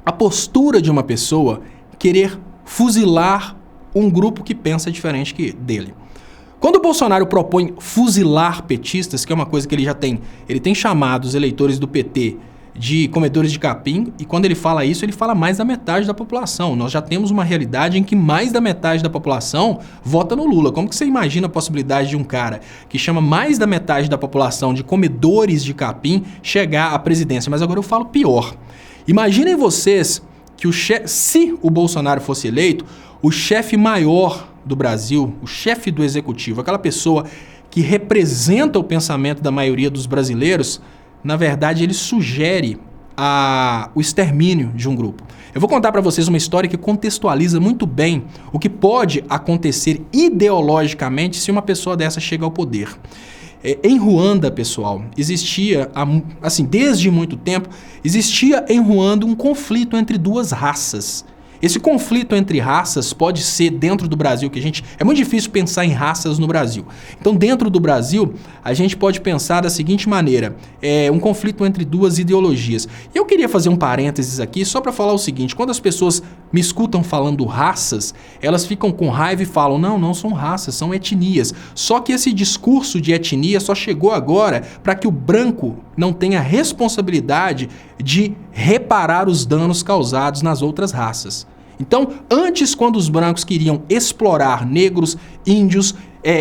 a postura de uma pessoa querer fuzilar um grupo que pensa diferente que dele. Quando o Bolsonaro propõe fuzilar petistas, que é uma coisa que ele tem chamado os eleitores do PT de comedores de capim, e quando ele fala isso, ele fala mais da metade da população. Nós já temos uma realidade em que mais da metade da população vota no Lula. Como que você imagina a possibilidade de um cara que chama mais da metade da população de comedores de capim chegar à presidência? Mas agora eu falo pior. Imaginem vocês que se o Bolsonaro fosse eleito, o chefe maior do Brasil, o chefe do executivo, aquela pessoa que representa o pensamento da maioria dos brasileiros, na verdade ele sugere o extermínio de um grupo. Eu vou contar para vocês uma história que contextualiza muito bem o que pode acontecer ideologicamente se uma pessoa dessa chega ao poder. Em Ruanda, pessoal, existia, assim, desde muito tempo, existia em Ruanda um conflito entre duas raças. Esse conflito entre raças pode ser dentro do Brasil, é muito difícil pensar em raças no Brasil. Então, dentro do Brasil, a gente pode pensar da seguinte maneira, um conflito entre duas ideologias. E eu queria fazer um parênteses aqui só para falar o seguinte, quando as pessoas me escutam falando raças, elas ficam com raiva e falam, não são raças, são etnias. Só que esse discurso de etnia só chegou agora para que o branco não tenha responsabilidade de reparar os danos causados nas outras raças. Então, antes, quando os brancos queriam explorar negros, índios,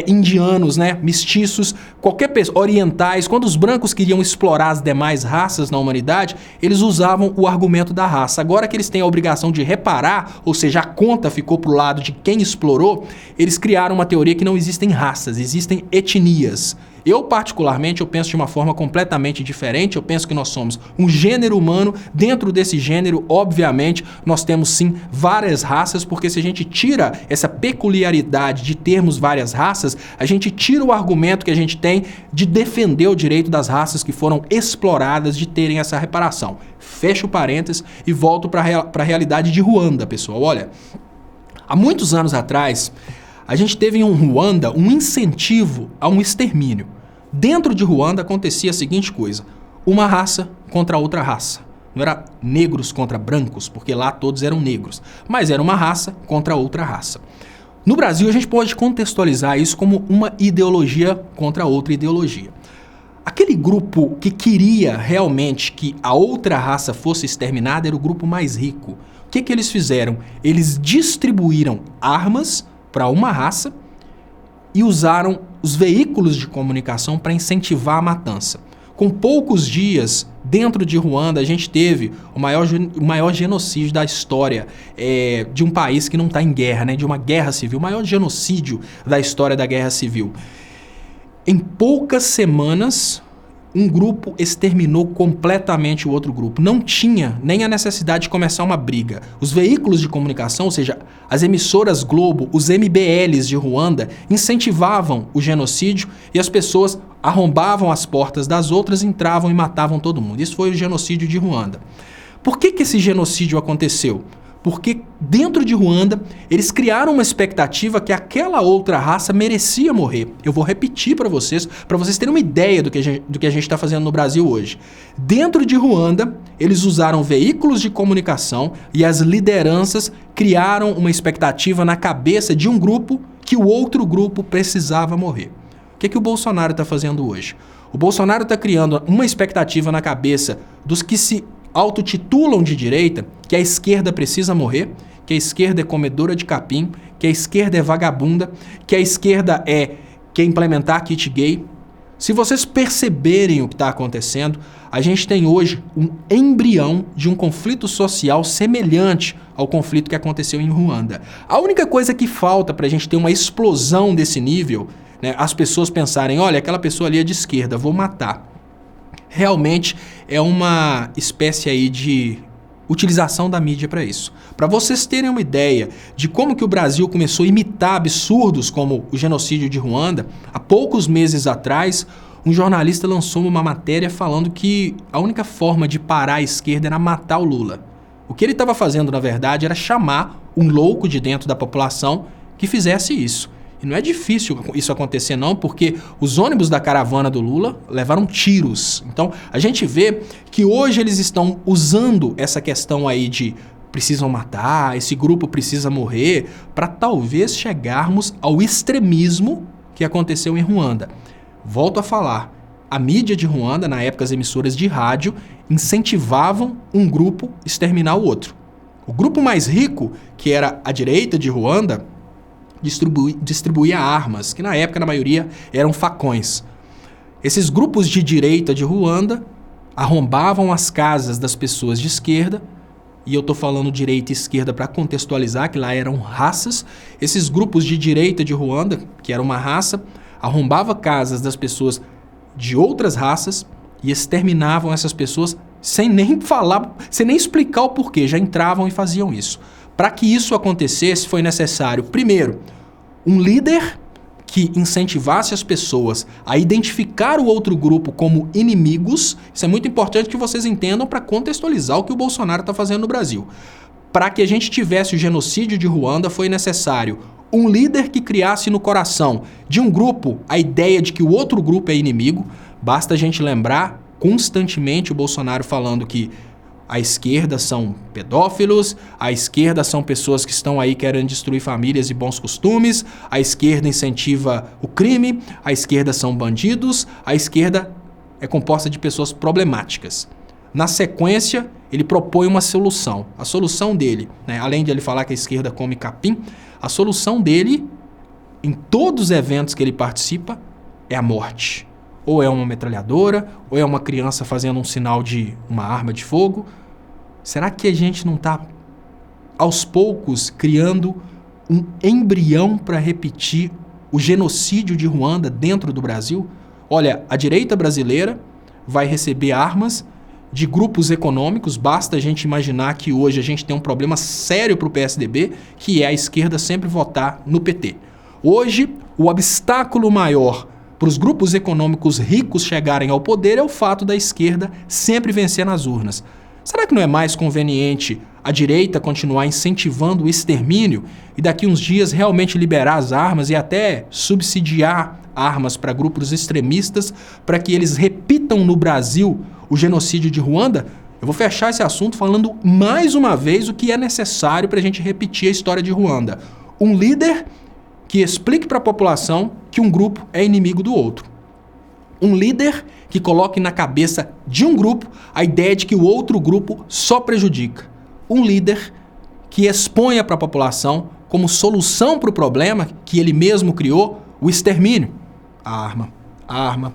indianos, né, mestiços, qualquer pessoa, orientais, quando os brancos queriam explorar as demais raças na humanidade, eles usavam o argumento da raça. Agora que eles têm a obrigação de reparar, ou seja, a conta ficou pro lado de quem explorou, eles criaram uma teoria que não existem raças, existem etnias. Eu, particularmente, eu penso de uma forma completamente diferente. Eu penso que nós somos um gênero humano. Dentro desse gênero, obviamente, nós temos sim várias raças, porque se a gente tira essa peculiaridade de termos várias raças, a gente tira o argumento que a gente tem de defender o direito das raças que foram exploradas de terem essa reparação. Fecho parênteses e volto para a realidade de Ruanda, pessoal. Olha, há muitos anos atrás, a gente teve em Ruanda um incentivo a um extermínio. Dentro de Ruanda acontecia a seguinte coisa, uma raça contra outra raça. Não era negros contra brancos, porque lá todos eram negros, mas era uma raça contra outra raça. No Brasil a gente pode contextualizar isso como uma ideologia contra outra ideologia. Aquele grupo que queria realmente que a outra raça fosse exterminada era o grupo mais rico. O que eles fizeram? Eles distribuíram armas para uma raça e usaram os veículos de comunicação para incentivar a matança. Com poucos dias, dentro de Ruanda, a gente teve o maior genocídio da história de um país que não está em guerra, né? De uma guerra civil, o maior genocídio da história da guerra civil. Em poucas semanas, um grupo exterminou completamente o outro grupo. Não tinha nem a necessidade de começar uma briga. Os veículos de comunicação, ou seja, as emissoras Globo, os MBLs de Ruanda, incentivavam o genocídio e as pessoas arrombavam as portas das outras, entravam e matavam todo mundo. Isso foi o genocídio de Ruanda. Por que esse genocídio aconteceu? Porque dentro de Ruanda, eles criaram uma expectativa que aquela outra raça merecia morrer. Eu vou repetir para vocês terem uma ideia do que a gente está fazendo no Brasil hoje. Dentro de Ruanda, eles usaram veículos de comunicação e as lideranças criaram uma expectativa na cabeça de um grupo que o outro grupo precisava morrer. O que o Bolsonaro está fazendo hoje? O Bolsonaro está criando uma expectativa na cabeça dos que se autotitulam de direita, que a esquerda precisa morrer, que a esquerda é comedora de capim, que a esquerda é vagabunda, que a esquerda quer implementar kit gay. Se vocês perceberem o que está acontecendo, a gente tem hoje um embrião de um conflito social semelhante ao conflito que aconteceu em Ruanda. A única coisa que falta para a gente ter uma explosão desse nível, né, as pessoas pensarem, olha, aquela pessoa ali é de esquerda, vou matar. Realmente é uma espécie aí de utilização da mídia para isso. Para vocês terem uma ideia de como que o Brasil começou a imitar absurdos como o genocídio de Ruanda, há poucos meses atrás, um jornalista lançou uma matéria falando que a única forma de parar a esquerda era matar o Lula. O que ele estava fazendo, na verdade, era chamar um louco de dentro da população que fizesse isso. E não é difícil isso acontecer não, porque os ônibus da caravana do Lula levaram tiros. Então, a gente vê que hoje eles estão usando essa questão aí de precisam matar, esse grupo precisa morrer, para talvez chegarmos ao extremismo que aconteceu em Ruanda. Volto a falar, a mídia de Ruanda, na época as emissoras de rádio, incentivavam um grupo exterminar o outro. O grupo mais rico, que era a direita de Ruanda, distribuía armas, que na época, na maioria, eram facões. Esses grupos de direita de Ruanda arrombavam as casas das pessoas de esquerda, e eu estou falando direita e esquerda para contextualizar, que lá eram raças. Esses grupos de direita de Ruanda, que era uma raça, arrombava casas das pessoas de outras raças e exterminavam essas pessoas sem nem falar, sem nem explicar o porquê, já entravam e faziam isso. Para que isso acontecesse, foi necessário, primeiro, um líder que incentivasse as pessoas a identificar o outro grupo como inimigos. Isso é muito importante que vocês entendam para contextualizar o que o Bolsonaro está fazendo no Brasil. Para que a gente tivesse o genocídio de Ruanda, foi necessário um líder que criasse no coração de um grupo a ideia de que o outro grupo é inimigo. Basta a gente lembrar constantemente o Bolsonaro falando que a esquerda são pedófilos, a esquerda são pessoas que estão aí querendo destruir famílias e bons costumes, a esquerda incentiva o crime, a esquerda são bandidos, a esquerda é composta de pessoas problemáticas. Na sequência, ele propõe uma solução. A solução dele, além de ele falar que a esquerda come capim, a solução dele, em todos os eventos que ele participa, é a morte. Ou é uma metralhadora, ou é uma criança fazendo um sinal de uma arma de fogo. Será que a gente não está, aos poucos, criando um embrião para repetir o genocídio de Ruanda dentro do Brasil? Olha, a direita brasileira vai receber armas de grupos econômicos. Basta a gente imaginar que hoje a gente tem um problema sério para o PSDB, que é a esquerda sempre votar no PT. Hoje, o obstáculo maior para os grupos econômicos ricos chegarem ao poder é o fato da esquerda sempre vencer nas urnas. Será que não é mais conveniente a direita continuar incentivando o extermínio e daqui uns dias realmente liberar as armas e até subsidiar armas para grupos extremistas para que eles repitam no Brasil o genocídio de Ruanda? Eu vou fechar esse assunto falando mais uma vez o que é necessário para a gente repetir a história de Ruanda. Um líder que explique para a população que um grupo é inimigo do outro. Um líder que coloque na cabeça de um grupo a ideia de que o outro grupo só prejudica. Um líder que exponha para a população como solução para o problema que ele mesmo criou, o extermínio. A arma.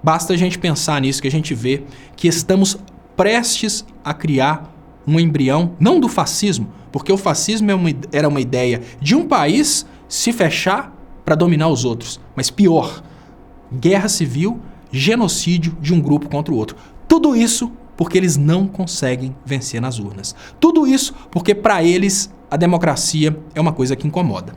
Basta a gente pensar nisso que a gente vê que estamos prestes a criar um embrião, não do fascismo, porque o fascismo era uma ideia de um país se fechar para dominar os outros. Mas pior, guerra civil, genocídio de um grupo contra o outro. Tudo isso porque eles não conseguem vencer nas urnas. Tudo isso porque para eles a democracia é uma coisa que incomoda.